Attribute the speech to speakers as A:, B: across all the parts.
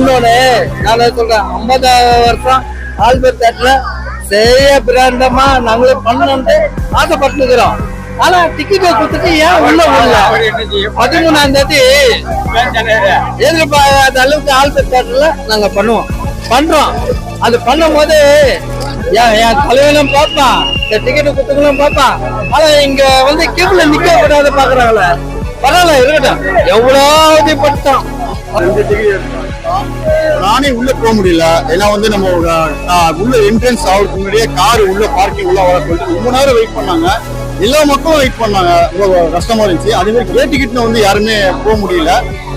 A: இன்னொன்னு நான் சொல்றேன் 50 வருஷம் ஆல்பர்ட் தேட்டர்ல செய்ய பிரண்டமா நாங்களே பண்ணணும்னு ஆசைப்பட்டுக்கிறோம். ஆனா டிக்கெட்டை கொடுத்துட்டு ஏன் உள்ள வரல? 13ஆம் தேதி எதிர்பார்க்காத அளவுக்கு ஆல்பர்ட் தேட்டர்ல நாங்க பண்றோம். அது பண்ணும் போது என் தலைவனும் பார்ப்பான், இந்த டிக்கெட்டு கொடுத்துக்கணும் பார்ப்பான். ஆனா இங்க வந்து கியூல நிக்க கூடாது பாக்குறாங்களே. பரவாயில்ல இருக்கட்டும், எவ்வளவு பட்டோம்.
B: நானே உள்ள போக முடியல. ஏன்னா வந்து நம்ம உள்ள என்ட்ரன்ஸ் ஆகிறதுக்கு முன்னாடியே கார் உள்ள பார்க்கிங் உள்ள வர சொல்லிட்டு ரொம்ப நேரம் வெயிட் பண்ணாங்க. எல்லா மக்களும் வெயிட் பண்ணாங்க, ரொம்ப கஷ்டமா இருந்துச்சு. அதே மாதிரி கேட் டிக்கெட்ல வந்து யாருமே போக முடியல.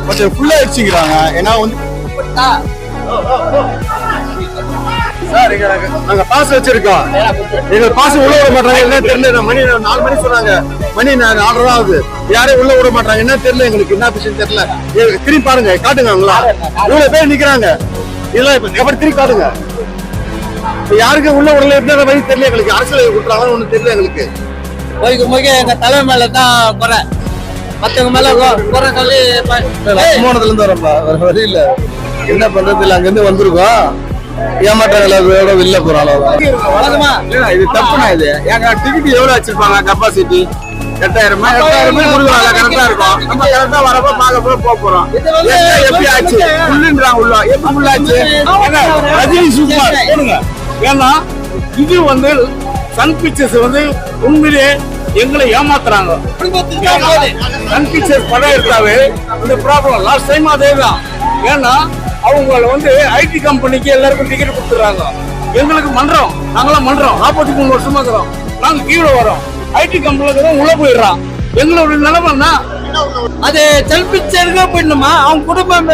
B: பட் ஃபுல்லா அடிச்சுக்கிறாங்க. ஏன்னா வந்து சார் நாங்க பாஸ் வச்சிருக்கோம், எங்க பாஸ் உள்ள விட மாட்டாங்க. என்ன தெரியல, மணி 4 மணி சொன்னாங்க, மணி 4:30 ஆகுது, யாரையும் உள்ள விட மாட்டாங்க. என்ன தெரியல, எங்களுக்கு என்ன விஷயம் தெரியல. திரும்பி பாருங்க, காட்டுங்க அவங்களா இவ்வளவு பேர் நிக்கிறாங்க. இதெல்லாம் இப்ப எப்படி திரும்பி காட்டுங்க. யாருக்கு உள்ள விடல என்ன வழி தெரியல எங்களுக்கு. அரசியல் கொடுக்குறாங்கன்னு ஒண்ணு தெரியல எங்களுக்கு.
A: முக்கிய எங்க தலை மேலதான் குறை, மத்தவங்க மேல குறை சொல்லி
B: கும்பகோணத்துல இருந்து வரப்பா வேற வழி இல்ல. என்ன பண்றது இல்ல, அங்க இருந்து வந்திருக்கோம். ஏமாற்றாங்கள வெளில போறாங்க. இது தப்புனா இது. எங்க டிக்கெட் எவ்வளவு வச்சிருப்பாங்க? கெப்பாசிட்டி 8000 கொடுக்குறாங்க. கரெக்டா இருக்கும். நம்ம கரெக்டா வரப்போ பார்க்க போக போறோம். எப்படி ஆச்சு உள்ளுன்றாங்க. உள்ள எப்படி உள்ளாச்சு? ரஜினி சூப்பர் போடுங்க. ஏன்னா இது வந்து சன் பிக்சர்ஸ் வந்து உண்மையிலே எங்களை ஏமாத்துறாங்க. சன் பிக்சர்ஸ் படம் எடுத்தாவே இந்த ப்ராப்ளம் லாஸ்ட் டைம் அதே தான். ஏன்னா அவங்க வந்து ஐடி கம்பெனிக்கு எல்லாருக்கும் டிக்கெட் கொடுத்துறாங்க. எங்களுக்கு மன்றோம், நாங்களாம் மன்றோம் 43 வருஷமா இருக்கிறோம். நாங்க கீழே வரோம், ஐடி கம்பெனில உள்ள போயிடுறான். எங்களுடைய நிலைமைன்னா
A: அது செல் பிக்சருக்கு போயிடணுமா? அவங்க குடும்பம்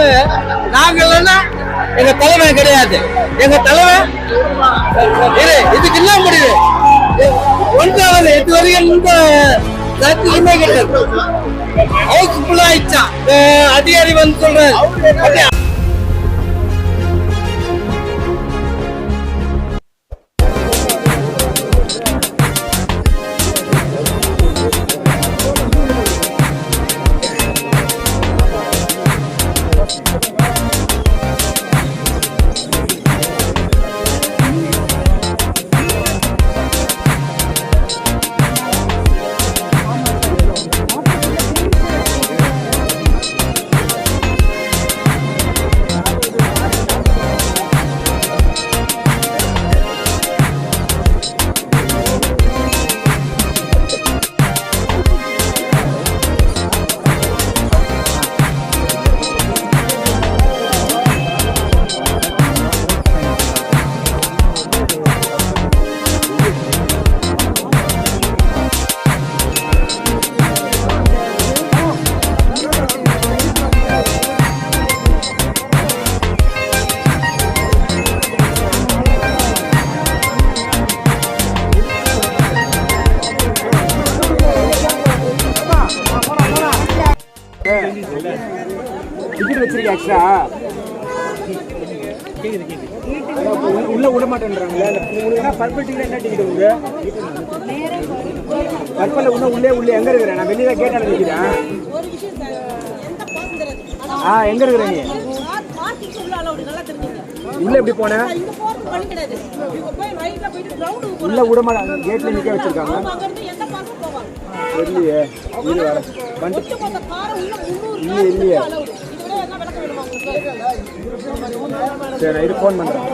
A: நாங்க இல்லைன்னா எங்க தலைவன் கிடையாது. எங்க தலைவன் இதுக்கு என்ன முடியுது? ஒன்றாவது இது வரைக்கும் இந்த சத்துமே கிடையாது. ஹவுஸ்ஃபுல் ஆயிடுச்சான். அதிகாரி வந்து சொல்றேன்.
C: டிக்கெட் வச்சிருக்கேன் எக்ஸ்ட்ரா உள்ள விட மாட்டேன்றாங்களே. உங்களுக்கு பர்பிள் டிக்கெட் என்ன டிக்கெட் உங்களுக்கு? பர்பிள் உள்ளே எங்க இருக்கிறேன்? நான் வெளியே கேட்டால நிற்கிறேன். எங்க இருக்கிறேன் நீ? உள்ள எப்படி போனேன்? உள்ள விட மாட்டாங்க, கேட்ல நிக்க வச்சிருக்காங்க. இல்லையே இல்லையே. சரி நான் இது ஃபோன் பண்றேன்.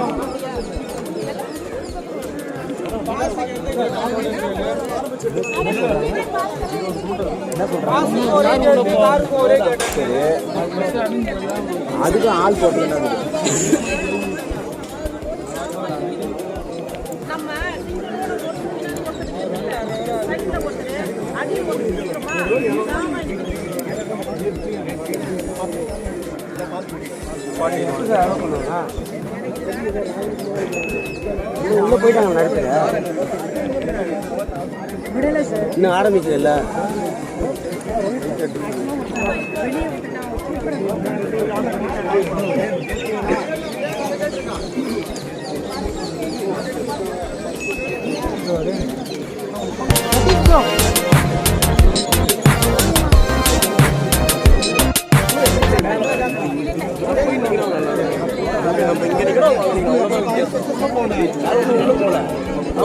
C: அதுக்கு ஆள் போட்டு உள்ள போயிட்டாங்க நடத்துல இன்னும் ஆரம்பிக்கல.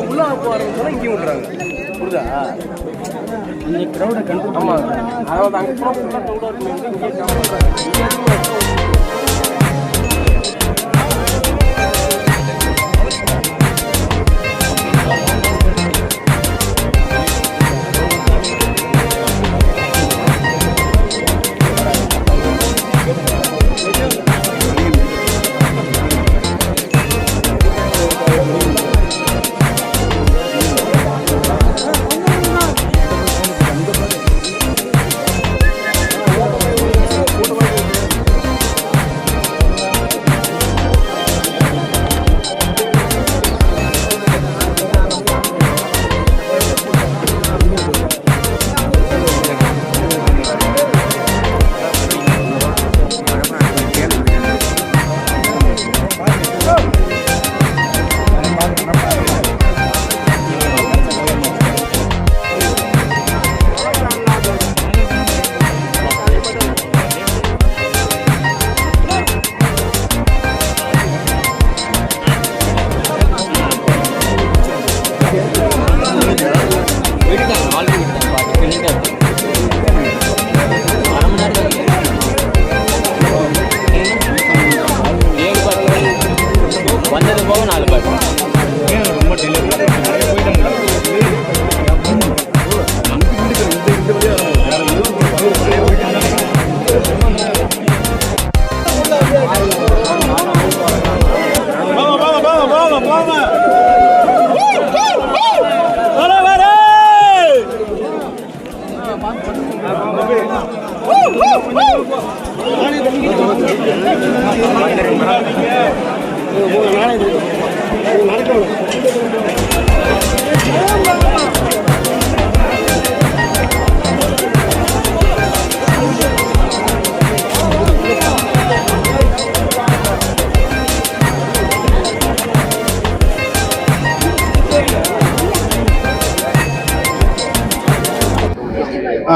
C: உள்ள போறதுனால இங்கேயும் விடுறாங்க. புரியுதா? இந்த க்ரௌடை கண்ட்ரோல். ஆமா, அதாவது அங்கே போனால் க்ரௌடாக இருக்கணும், இங்கே காமிக்கிறாங்க.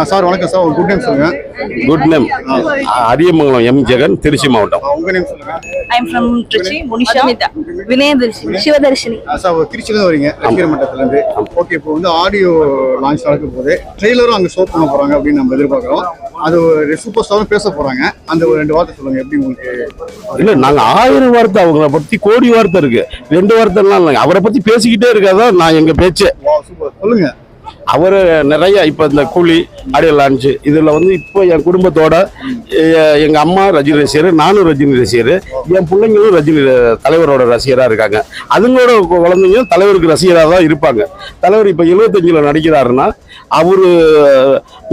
D: சார் வணக்கம் சார், ஒரு குட் நேம் சொல்லுங்க.
E: Good name Ariyamangalam M Jagan, Tiruchi மாவட்டம்.
D: உங்க நேம் சொல்லுங்க.
F: I am from Tiruchi, Munisha Vinayadharshini Sivadharshini.
D: Sir திருச்சியில இருந்து வரீங்க, ரசிகர் மட்டத்துல இருந்து. ஓகே, இப்போ வந்து ஆடியோ லான்ச் நடக்க போகுது, ட்ரெய்லரும் அங்க ஷோ பண்ண போறாங்க அப்படின்னு நம்ம எதிர்பார்க்கிறோம். அது ஒரு சூப்பர் ஸ்டாரும் பேச போறாங்க. அந்த ஒரு 2 வார்த்தை சொல்லுங்க, எப்படி உங்களுக்கு?
E: இல்ல, நாங்க 1000 வார்த்தை அவங்கள பத்தி கோடி வார்த்தை இருக்கு, 2 வார்த்தை எல்லாம் இல்லைங்க. அவரை பத்தி பேசிக்கிட்டே இருக்காதான் நான் எங்க பேச்சு.
D: சூப்பர், சொல்லுங்க.
E: அவரு நிறைய இப்ப இந்த கூலி ஆடியோ லான்ச் இதுல வந்து இப்போ என் குடும்பத்தோட எங்க அம்மா ரஜினி ரசிகர், நானும் ரஜினி ரசிகர், என் பிள்ளைங்களும் ரஜினி தலைவரோட ரசிகரா இருக்காங்க. அதுங்களோட குழந்தைங்களும் தலைவருக்கு ரசிகராக தான் இருப்பாங்க. தலைவர் இப்ப 75ல நடிக்கிறாருன்னா அவரு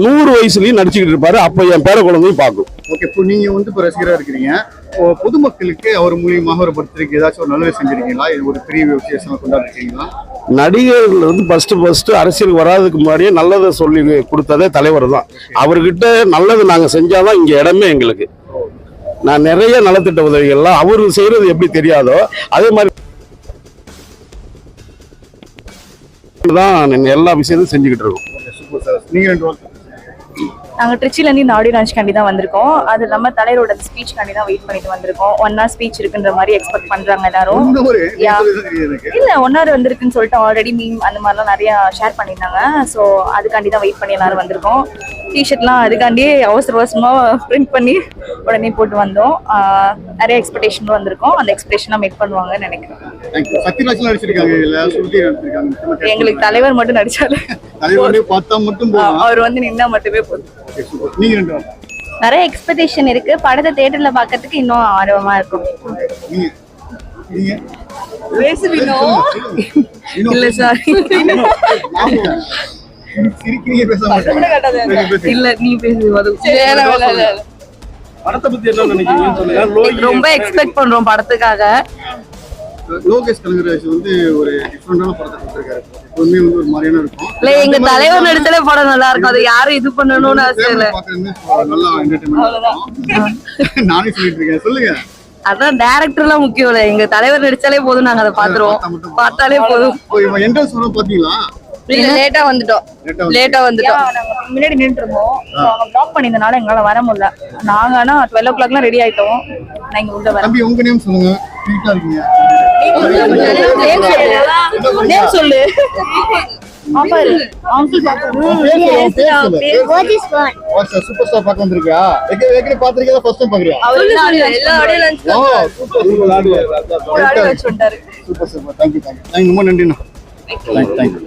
E: 100 வயசுலயும் நடிச்சுக்கிட்டு இருப்பாரு. அப்ப என் பேர குழந்தையும் பார்க்கும்.
D: ஓகே, இப்போ நீங்க வந்து இப்போ ரசிகரா இருக்கிறீங்க. பொதுமக்களுக்கு அவர் மூலியமாக ஒரு பர்த்டேக்கு ஏதாச்சும் ஒரு நல்லது செஞ்சிருக்கீங்களா? இது ஒரு பெரிய விசேஷமா கொண்டாடிருக்கீங்களா?
E: நடிகர்கள் வந்து ஃபர்ஸ்ட் அரசியல் வராதுக்கு முன்னாடியே நல்லதை சொல்லி கொடுத்ததே தலைவர் தான். அவர்கிட்ட நல்லது நாங்க செஞ்சாதான் இங்க இடமே எங்களுக்கு. நான் நிறைய நலத்திட்ட உதவிகள்லாம் அவரு செய்யறது எப்படி தெரியாதோ அதே மாதிரி தான் எல்லா விஷயத்தையும் செஞ்சுக்கிட்டு இருக்கோம்.
D: சூப்பர் சார், நீங்க 2 வார்த்தை.
F: நாங்கள் திருச்சியிலேருந்து இந்த ஆடியோ லான்ச்காண்டி தான் வந்திருக்கோம். அது இல்லாமல் தலைவரோட ஸ்பீச்காண்டி தான் வெயிட் பண்ணிட்டு வந்திருக்கோம். 1 hour ஸ்பீச் இருக்குன்ற மாதிரி எக்ஸ்பெக்ட் பண்றாங்க எல்லாரும். இல்ல 1 hour வந்திருக்குன்னு சொல்லிட்டு ஆல்ரெடி மீம் அந்த மாதிரிலாம் நிறைய ஷேர் பண்ணியிருந்தாங்க. ஸோ அதுக்காண்டி தான் வெயிட் பண்ணி எல்லாரும் வந்திருக்கோம். டிஷர்ட்லாம் அதுக்காண்டி அவசரமா பிரிண்ட் பண்ணி உடனே போட்டு வந்தோம். நிறைய எக்ஸ்பெக்டேஷன் வந்திருக்கோம். அந்த எக்ஸ்பெக்டேஷன் மீட் பண்ணுவாங்கன்னு நினைக்கிறேன். எங்களுக்கு தலைவர் மட்டும் நடிச்சாரு, அவர் வந்து நின்னா மட்டுமே போதும்.
G: நிறைய எக்ஸ்பெக்டேஷன் இருக்கு. படத்தை தியேட்டர்ல பாக்கிறதுக்கு இன்னும் ஆர்வமா இருக்கும்.
F: இல்ல சார், இல்ல நீ பேசு.
B: படத்தை பத்தி என்ன நினைக்கிறீங்கன்னு சொல்லுங்க.
F: ரொம்ப எக்ஸ்பெக்ட் பண்றோம் படத்துக்காக.
D: லோகேஷ் கனகராஜ் வந்து ஒரு டிஃபரெண்டான படத்தை கொடுத்திருக்காரு. எப்பவுமே வந்து ஒரு மாதிரியான இருக்கும்.
F: இல்ல எங்க தலைவர் நடிச்சலே படம் நல்லா இருக்கும். அது யாரும் இது பண்ணணும்னு ஆசை இல்ல.
D: நல்லா என்டர்டைன்மெண்ட் நானே சொல்லிட்டு இருக்கேன். சொல்லுங்க.
F: அதான் டைரக்டர் எல்லாம் முக்கியம் இல்ல, எங்க தலைவர் நடிச்சாலே போதும், நாங்க அதை பாத்துருவோம். பார்த்தாலே போதும்.
D: என்ட்ரன்ஸ் வரும் பாத்தீங்களா?
F: லேட்டா வந்துட்டோம். நாங்க முன்னாடி நின்று இருந்தோம். அவங்க பிளாக் பண்ணிருந்தனால எங்களால வர முடியல. நாங்க ஆனா 12 o'clock ரெடி ஆயிட்டோம். நான் இங்க உள்ள வரேன்.
D: உங்க நேம் சொல்லுங்க.
F: நேம் சொல்லு. பாப்பாரு அங்கிள்
D: சூப்பர் ஸ்டார் பார்க்க வந்திருக்கியா? ஏற்கனவே பாத்திருக்கியா? ஃபர்ஸ்ட் டைம் பாக்குறியா?
F: எல்லா ஆடியோ லான்ச் வந்துட்டாரு.
D: சூப்பர் தேங்க்யூ ரொம்ப நன்றிண்ணா. தேங்க்யூ.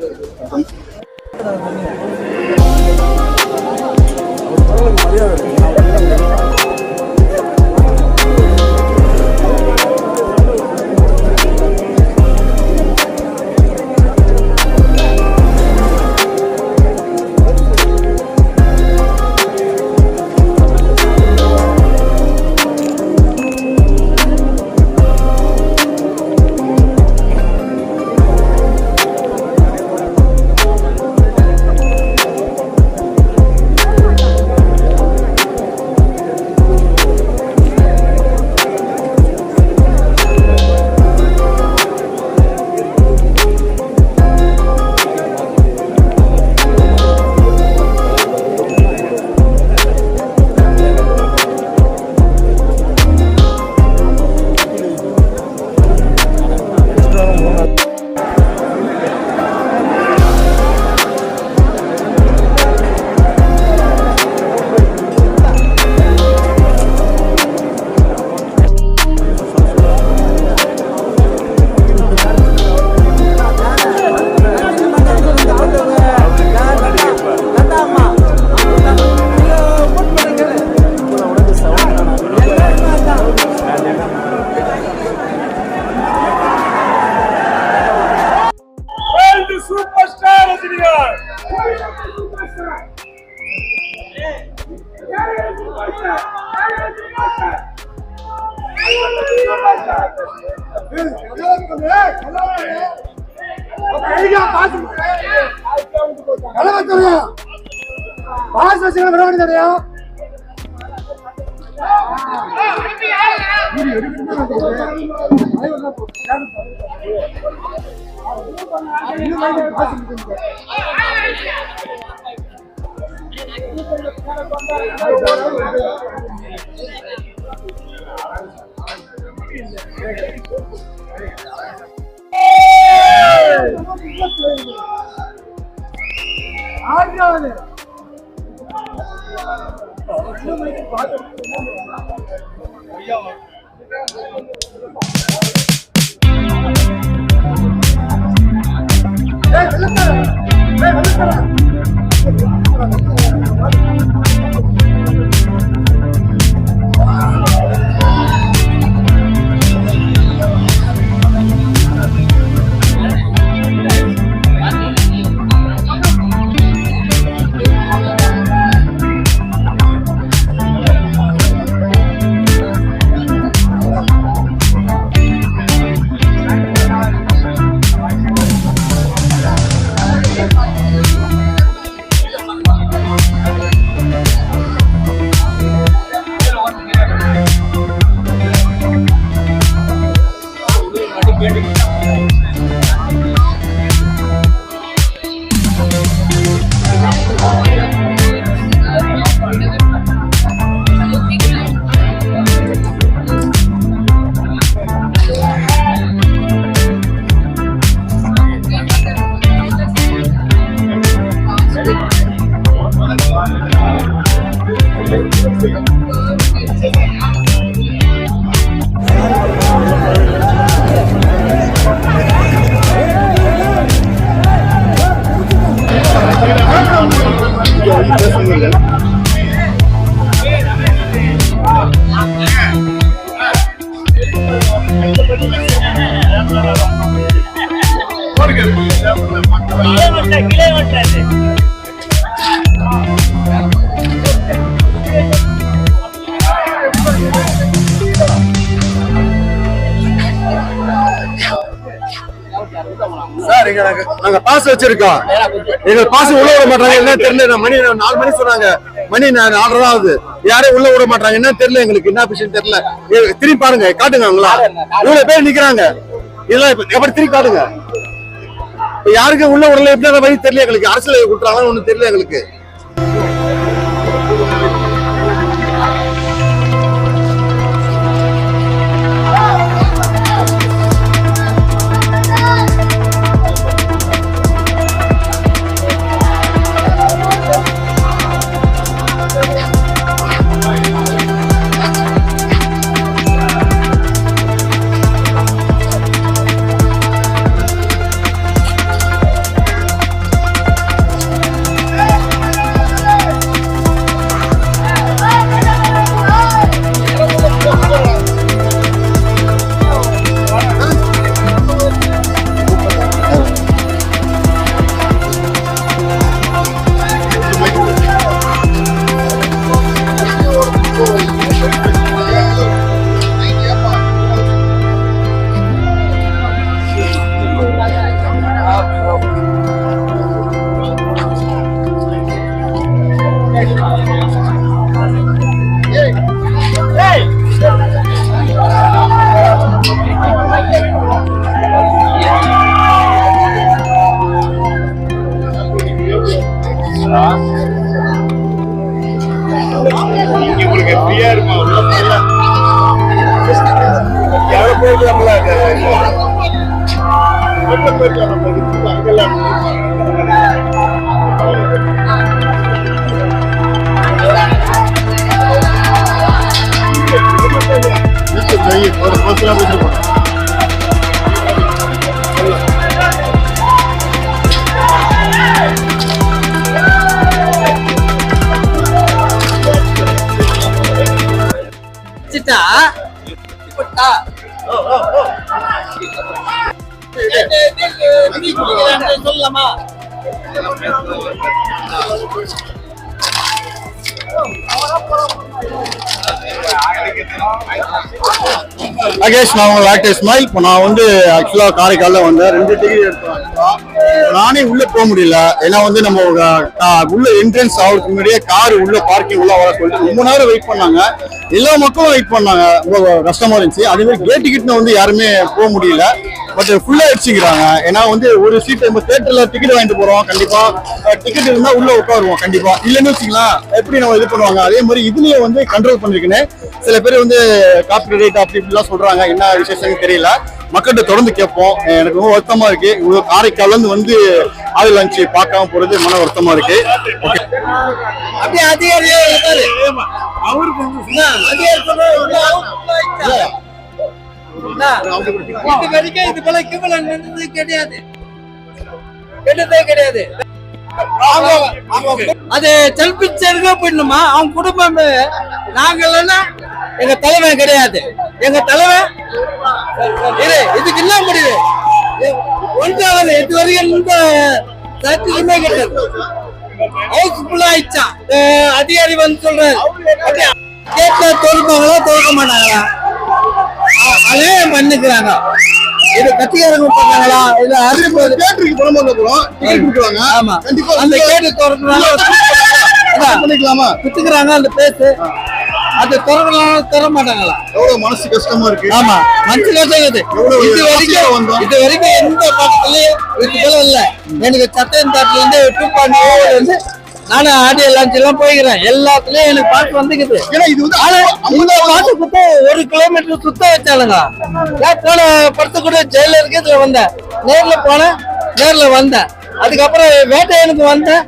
B: சார் நாங்க பாஸ் வச்சிருக்கோம். எங்க பாஸ் உள்ள விட மாட்டாங்க, என்ன தெரியல. மணி 4 மணி சொன்னாங்க, மணி 4:30 தான் ஆகுது. யாரையும் உள்ள விட மாட்டாங்க, என்ன தெரியல. எங்களுக்கு என்ன விஷயம் தெரியல. திரும்பி பாருங்க, காட்டுங்க. அவங்களா இவ்வளவு பேர் நிக்கிறாங்க, இதெல்லாம் எப்படி திரும்பி காட்டுங்க. யாருக்கு உள்ள விடல, எப்படி வழி தெரியல எங்களுக்கு. அரசியல் கொடுத்துறாங்கன்னு ஒண்ணு தெரியல எங்களுக்கு.
A: சொல்லலாமா?
D: நாகேஷ், நான் உங்க ஆக்டர் இஸ்மாயில். இப்போ நான் வந்து ஆக்சுவலா காரைக்காலில் வந்தேன். 2 டிக்கெட் எடுத்தேன். நானே உள்ள போக முடியல. ஏன்னா வந்து நம்ம உள்ள என்ட்ரன்ஸ் ஆகிறதுக்கு முன்னாடியே கார் உள்ள பார்க்கிங் உள்ள வர சொல்லிட்டு ரொம்ப நேரம் வெயிட் பண்ணாங்க. எல்லா மக்களும் வெயிட் பண்ணாங்க. ரொம்ப கஷ்டமா இருந்துச்சு. அதே மாதிரி கேட் டிக்கெட்ல வந்து யாருமே போக முடியல. பட் ஃபுல்லா அடிச்சுக்கிறாங்க. ஏன்னா வந்து ஒரு சீட் நம்ம தியேட்டர்ல டிக்கெட் வாங்கிட்டு போறோம். கண்டிப்பா டிக்கெட் இருந்தா உள்ள உட்காருவோம். கண்டிப்பா இல்லைன்னு வச்சுக்கலாம் எப்படி நம்ம இது பண்ணுவாங்க. அதே மாதிரி இதுலயே வந்து கண்ட்ரோல் பண்ணிருக்கேன்னு சில பேர் வந்து காப்பி ரைட் அப்படி இப்படிலாம் சொல்றாங்க. என்ன விசேஷம் தெரியல. மக்கள்கிட்ட தொடர்ந்து கேட்போம். எனக்கு ரொம்ப வருத்தமா இருக்கு. இவ்வளவு காரைக்கால்ல இருந்து வந்து ஆயில் லான்ச் பார்க்காம போறது மன வருத்தமா இருக்கு.
A: அப்படியே அதிகாரியே அவருக்கு இது வரைக்கும் இது போல கிவல நின்றது கிடையாது. கேட்டதே கிடையாது. அது செல்பிச்சருக்கா போயிடணுமா? அவங்க குடும்பம் நாங்கள்னா எங்க தலைவன் கிடையாது. எங்க தலைவன் இதுக்கு என்ன முடிவு? ஒன்றாவது இது வரைக்கும் இந்த சர்டிஃபிகேட்டுமே கிடையாது. ஹவுஸ்ஃபுல்லா ஆயிடுச்சான். அதிகாரி வந்து சொல்றாரு கேட்க தோல்பாங்களா தோற்க மாட்டாங்களா? அதே பண்ணிக்கிறாங்க. இது கட்சிக்காரங்க பண்ணாங்களா? இது
D: தியேட்டருக்கு பணம் போறோம். டிக்கெட் கொடுக்குறாங்க.
A: ஆமா,
D: கண்டிப்பா
A: அந்த கேட்டு திறக்கிறாங்க
D: பண்ணிக்கலாமா?
A: குத்துக்கிறாங்க. அந்த பேசு அது திறக்கலாம் திற மாட்டாங்களா?
D: எவ்வளவு மனசு கஷ்டமா இருக்கு.
A: ஆமா, மனசு கஷ்டம். இது வரைக்கும் எந்த பக்கத்துலயும் இது போல இல்ல. எனக்கு சட்டம் தாட்டுல இருந்து 2.0 வந்து நானும் ஆடியோ லான்ச் எல்லாம் போய்க்கிறேன். எல்லாத்துலயும் எனக்கு பாட்டு வந்துக்குது.
D: ஏன்னா இது வந்து
A: இந்த பாட்டு குத்த 1 கிலோமீட்டர் சுத்த வச்சாலுங்க. போன படத்து கூட ஜெயில இருக்கு. இதுல வந்தேன். நேர்ல போனேன், நேர்ல வந்தேன். அதுக்கப்புறம் வேட்டையனுக்கு வந்தேன்.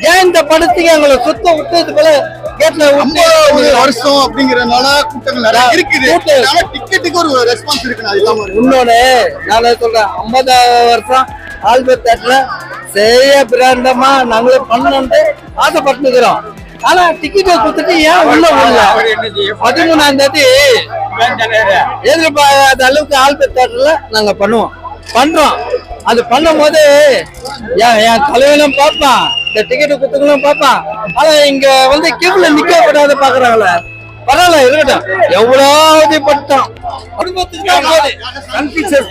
A: ஏன் இந்த படத்துக்கு எங்களை சுத்த விட்டு இது போல கேட்ல
D: 50 வருஷம் அப்படிங்கறதுனால கூட்டங்கள் நிறைய இருக்குது. டிக்கெட்டுக்கு ஒரு ரெஸ்பான்ஸ் இருக்கு.
A: இன்னொன்னு நான் சொல்றேன், 50 வருஷம் ஆல்பர்ட் தேட்டர்ல செய்ய பிரண்டமா நாங்களே பண்ணணும்னு ஆசைப்பட்டுக்கிறோம். ஆனா டிக்கெட்டை கொடுத்துட்டு ஏன் உள்ள உள்ள 13ஆம் தேதி எதிர்பார்க்காத அளவுக்கு ஆல்பர்ட் தேட்டர்ல நாங்க பண்றோம். அது பண்ணும் போது என் தலைவனும் பார்ப்பான், இந்த டிக்கெட்டு குத்துக்கணும் பார்ப்பான். ஆனா இங்க வந்து கியூல நிக்க கூடாது பாக்குறாங்களே. பரவாயில்ல, இருக்கட்டும். எவ்வளவு பட்டம் குடும்பத்துக்கு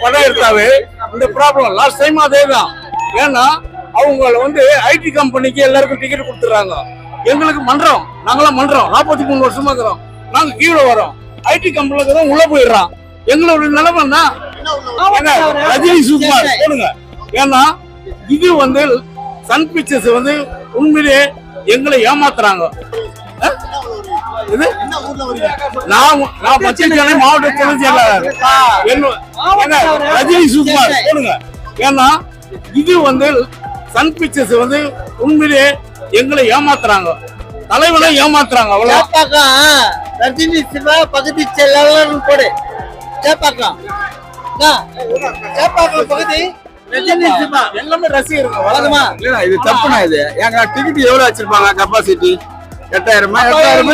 C: படம் எடுத்தாவே இந்த ப்ராப்ளம் லாஸ்ட் டைம் அதேதான். ஏன்னா அவங்க வந்து ஐடி கம்பெனிக்கு எல்லாருக்கும் டிக்கெட் கொடுத்துறாங்க. எங்களுக்கு மன்றோம், நாங்களாம் மன்றோம் 43 வருஷமா இருக்கிறோம். நாங்க கீழே வரோம். ஐடி கம்பெனில உள்ள போயிடுறான். எங்களோட நிலைமை தான் ரஜினி சுகுமார் போடுங்க. ஏன்னா இது வந்து சன் பிக்சர்ஸ் வந்து உண்மையிலே எங்களை ஏமாத்துறாங்க. நான் பச்சைச்சாலை மாவட்ட பொதுச் செயலாளர் ரஜினி சுகுமார் போடுங்க. ஏன்னா இது வந்து சன் பிக்சர்ஸ் வந்து உண்மையிலே எங்களை ஏமாத்துறாங்க, தலைவனை ஏமாத்துறாங்க. அவ்வளவு
A: ரஜினி சிவா பகுதி செயலாளர் போடு. சேப்பாக்கம் பகுதி ரஜினி சிவா எல்லாமே ரசிகர்கள் வழக்கமா
B: இல்ல. இது தப்புனா இது. ஏங்க டிக்கெட் எவ்வளவு வச்சிருப்பாங்க? கெப்பாசிட்டி 8000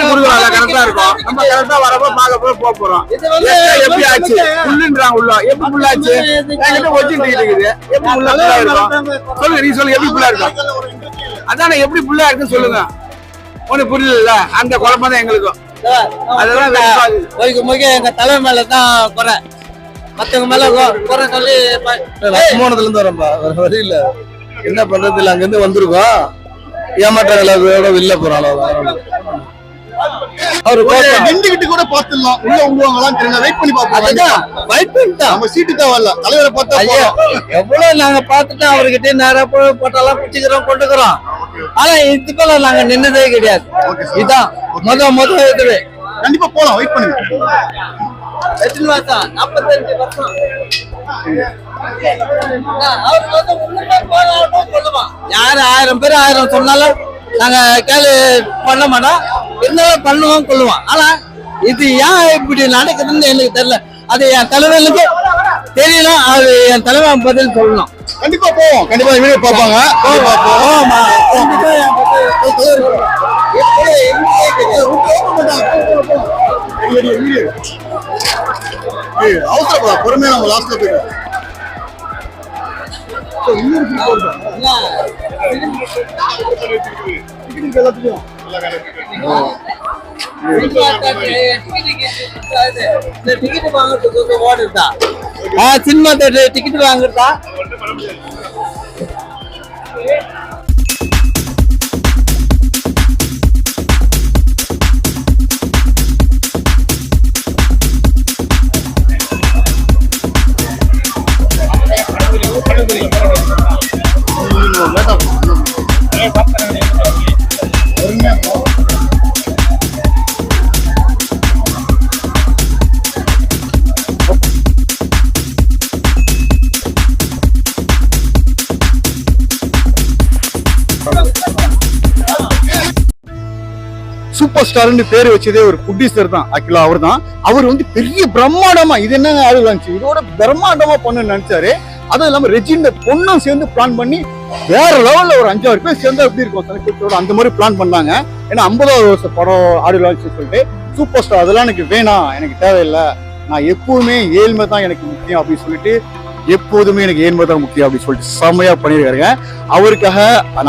B: கொடுக்குறாங்க. கரெக்டா இருக்கும். நம்ம கரெக்டா வரப்போ பார்க்க போறோம். எப்படி ஆச்சு புள்ளுன்றாங்க உள்ள. எப்படி புள்ளாச்சு? என்கிட்ட ஒரிஜினல் டிக்கெட் இருக்குது. எப்படி புள்ளா இருக்கும் சொல்லுங்க. நீ சொல்லுங்க எப்படி புள்ளா இருக்கும்? அதானே எப்படி புள்ளா இருக்குன்னு சொல்லுங்க. ஒண்ணு புரியல. அந்த குழப்பம் தான் எங்களுக்கும்.
A: அதெல்லாம் எங்க தலை மேலதான் குறை. மத்தவங்க மேல குறை சொல்லி
B: வருமானத்துல இருந்து வரம்பா வேற வழி இல்ல. என்ன பண்றது இல்ல. அங்க இருந்து வந்திருக்கோம். ஏமாற்ற வெளில போறாங்க.
D: அவரு நின்றுகிட்டு கூட பாத்துடலாம். உள்ள உங்குவாங்களான்னு தெரியல. வெயிட் பண்ணி பாப்போம். நம்ம சீட்டு தேவையில்ல. தலைவரை பார்த்தா
A: எவ்வளவு நாங்க பாத்துட்டு அவர்கிட்ட நேரம் போட்டாலாம் பிடிச்சிக்கிறோம் கொண்டுக்கிறோம். ஆனா இது போல நாங்க நின்னதே கிடையாது. இதுதான் முத இதுவே.
D: கண்டிப்பா போலாம். வெயிட் பண்ணுங்க.
A: எத்தனை வருஷம் 45 வருஷம் அவருக்கு வந்து முன்னுமே போராட்டம் சொல்லுவான். யாரு 1000 பேர் 1000 சொன்னாலும் நாங்க கேள்வி பண்ண மாட்டோம், இருந்தாலும் பண்ணுவோம் கொள்ளுவோம். ஆனா இது ஏன் இப்படி நடக்குதுன்னு எனக்கு தெரியல. அது என் தலைவர்களுக்கு தெரியணும், அது என் தலைவன் பதில் சொல்லணும்.
D: கண்டிப்பா போவோம், கண்டிப்பா வீடியோ பார்ப்பாங்க. அவசரப்படா, பொறுமையா நம்ம லாஸ்ட்ல போயிடும்.
A: சினிமா தேட்டர் டிக்கெட் வாங்குறதா
D: சூப்பர் ஸ்டார்னு பேர் வச்சதே ஒரு ப்ரொடியூசர் தான். ஆக்சுவலா அவர் தான். அவர் வந்து பெரிய பிரம்மாண்டமா இது என்னங்க ஆடு லான்ச் இதோட பிரம்மாண்டமா பண்ணு நினைச்சாரு. அதுவும் இல்லாம ரெஜின் பொண்ணும் சேர்ந்து பிளான் பண்ணி வேற லெவல்ல ஒரு 5-6 பேர் சேர்ந்தா எப்படி இருக்கும் சனிக்கூட்டோட அந்த மாதிரி பிளான் பண்ணாங்க. ஏன்னா 50வது வருஷம் படம் ஆடு லான்ச் சொல்லிட்டு சூப்பர் ஸ்டார் அதெல்லாம் எனக்கு வேணாம், எனக்கு தேவையில்லை, நான் எப்பவுமே ஏழ்மை தான் எனக்கு முக்கியம் அப்படின்னு சொல்லிட்டு எப்போதுமே எனக்கு ஏழ்மை தான் முக்கியம் அப்படின்னு சொல்லிட்டு செம்மையா பண்ணிருக்காருங்க. அவருக்காக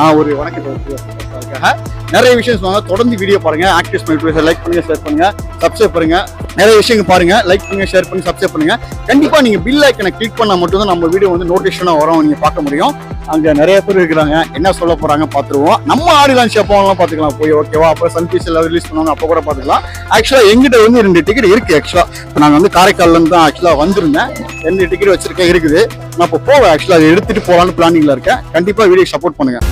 D: நான் ஒரு வணக்கத்தை நிறைய விஷயம் சொன்னாங்க. தொடர்ந்து வீடியோ பாருங்க. ஆக்டிவ்ஸ் பண்ணி லைக் பண்ணுங்க, ஷேர் பண்ணுங்க, சப்ஸ்கிரைப் பண்ணுங்க. நிறைய விஷயங்கள் பாருங்க, லைக் பண்ணுங்க, ஷேர் பண்ணுங்க, சப்ஸ்கிரைப் பண்ணுங்க. கண்டிப்பா நீங்க பில் ஐக்கனை கிளிக் பண்ணா மட்டும் தான் நம்ம வீடியோ வந்து நோட்டிஃபிகேஷனா வரும், நீங்க பார்க்க முடியும். அங்க நிறைய பேர் இருக்கிறாங்க, என்ன சொல்ல போறாங்க பாத்துருவோம். நம்ம ஆடி லான்ச் எப்போலாம் பாத்துக்கலாம் போய், ஓகேவா? அப்புறம் சன் பிக்சர்ல ரிலீஸ் பண்ணுவாங்க, அப்போ கூட பாத்துக்கலாம். ஆக்சுவலா எங்கிட்ட வந்து 2 டிக்கெட் இருக்கு. ஆக்சுவலா இப்போ நாங்க வந்து காரைக்கால்ல இருந்து தான் ஆக்சுவலா வந்திருந்தேன். 2 டிக்கெட் வச்சிருக்கேன் இருக்குது. நான் இப்போ போவேன். ஆக்சுவலா அதை எடுத்துட்டு போலான்னு பிளானிங்ல இருக்கேன். கண்டிப்பா வீடியோ சப்போர்ட் பண்ணுங்க.